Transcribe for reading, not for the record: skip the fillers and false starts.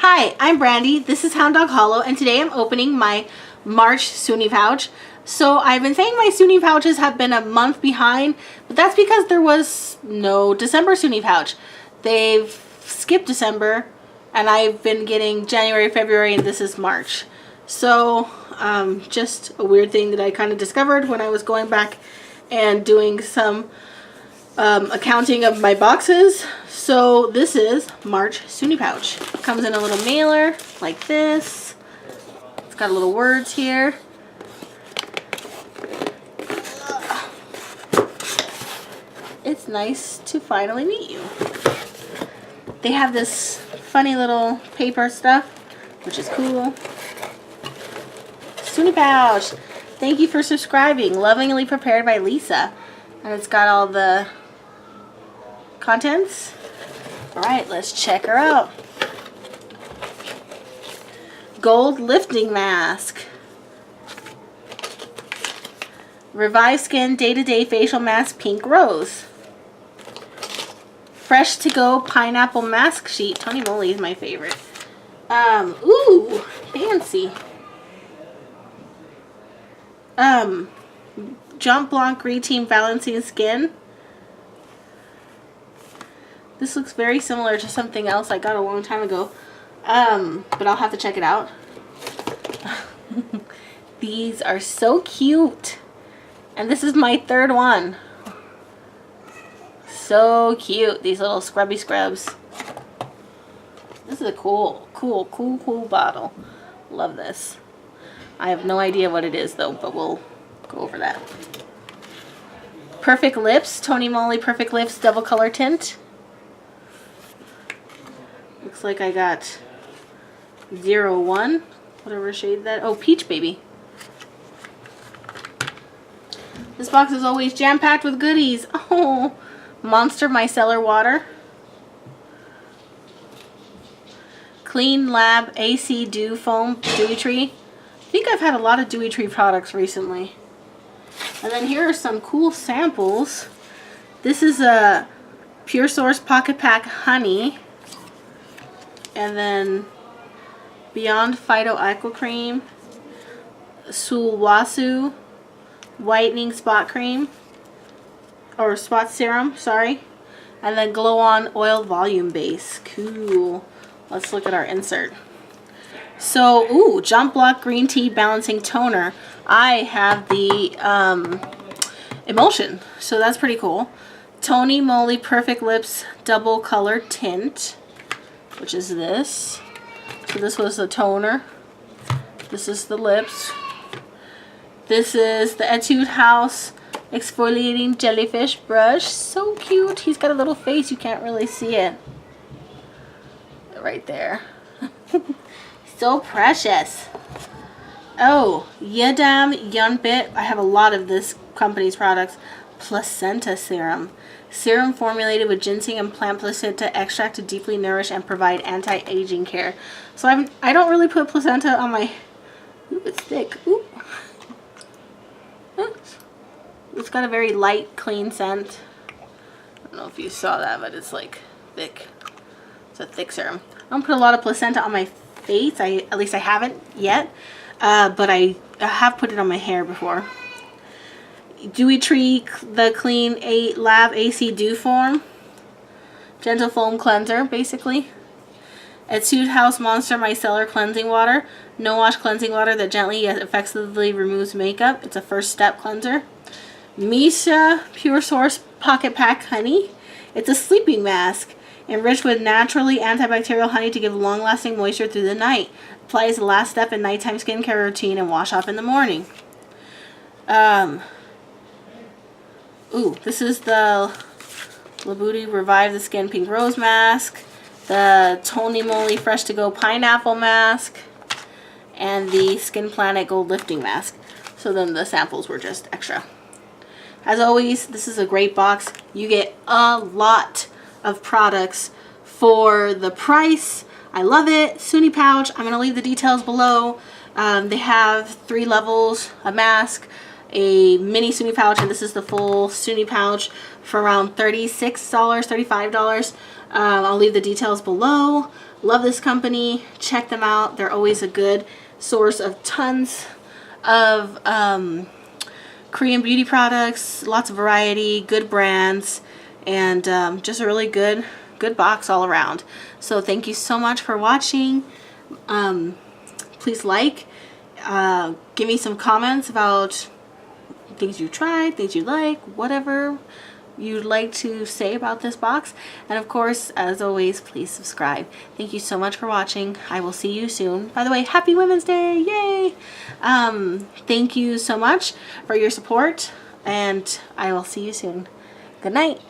Hi, I'm Brandy. This is Hound Dog Hollow, and today I'm opening my March Sooni pouch. So I've been saying my Sooni pouches have been a month behind, but that's because there was no December Sooni pouch. They've skipped December, and I've been getting January, February, and this is March. So just a weird thing that I kind of discovered when I was going back and doing some accounting of my boxes. So this is March Sooni pouch. It comes in a little mailer like this. It's got little words here. It's nice to finally meet you. They have this funny little paper stuff, which is cool. Sooni pouch. Thank you for subscribing. Lovingly prepared by Lisa. And it's got all the contents. Alright, let's check her out. Gold lifting mask. Revive Skin Day-to-Day Facial Mask Pink Rose. Fresh to Go Pineapple Mask Sheet. Tony Moly is my favorite. Ooh, fancy. Jump Blanc Green Team Balancing Skin. This looks very similar to something else I got a long time ago. But I'll have to check it out. These are so cute. And this is my third one. So cute. These little scrubby scrubs. This is a cool bottle. Love this. I have no idea what it is though, but we'll go over that. Perfect Lips. Tony Moly Perfect Lips Double Color Tint. Looks like I got 01, whatever shade that. Oh, Peach Baby. This box is always jam-packed with goodies. Oh, Monster Micellar Water. Clean Lab AC Dew Foam Dewy Tree. I think I've had a lot of Dewy Tree products recently. And then here are some cool samples. This is a Pure Source Pocket Pack Honey. And then Beyond Phyto Aqua Cream, Sulwasu Whitening Spot Cream, or Spot Serum, sorry. And then Glow On Oil Volume Base. Cool. Let's look at our insert. So, ooh, Jump Block Green Tea Balancing Toner. I have the emulsion, so that's pretty cool. Tony Moly Perfect Lips Double Color Tint, which is this. So this was the toner. This is the lips. This is the Etude House Exfoliating Jellyfish Brush. So cute. He's got a little face. You can't really see it. Right there. So precious. Oh, Yedam Yunbit. I have a lot of this company's products. Placenta Serum. Serum formulated with ginseng and plant placenta extract to deeply nourish and provide anti-aging care. So I don't really put placenta on my... Ooh, it's thick. Ooh. It's got a very light, clean scent. I don't know if you saw that, but it's like thick. It's a thick serum. I don't put a lot of placenta on my face. At least I haven't yet. But I have put it on my hair before. Dewy Tree, the Clean 8 Lab AC Dew Form. Gentle Foam Cleanser, basically. Etude House Monster Micellar Cleansing Water. No wash cleansing water that gently yet effectively removes makeup. It's a first step cleanser. Misha Pure Source Pocket Pack Honey. It's a sleeping mask enriched with naturally antibacterial honey to give long-lasting moisture through the night. Apply as the last step in nighttime skincare routine and wash off in the morning. Ooh, this is the Labuti Revive the Skin Pink Rose Mask, the Tony Moly Fresh to Go Pineapple Mask, and the Skin Planet Gold Lifting Mask. So then the samples were just extra. As always, this is a great box. You get a lot of products for the price. I love it. Sooni pouch. I'm going to leave the details below. They have 3 levels, a mask, a mini Sooni pouch, and this is the full Sooni pouch for around $36, $35. I'll leave the details below. Love this company. Check them out. They're always a good source of tons of Korean beauty products, lots of variety, good brands, and just a really good box all around. So thank you so much for watching. Please give me some comments about things you tried, things you like, whatever you'd like to say about this box. And of course, as always, please subscribe. Thank you so much for watching. I will see you soon. By the way, happy Women's Day, yay! Thank you so much for your support, and I will see you soon. Good night.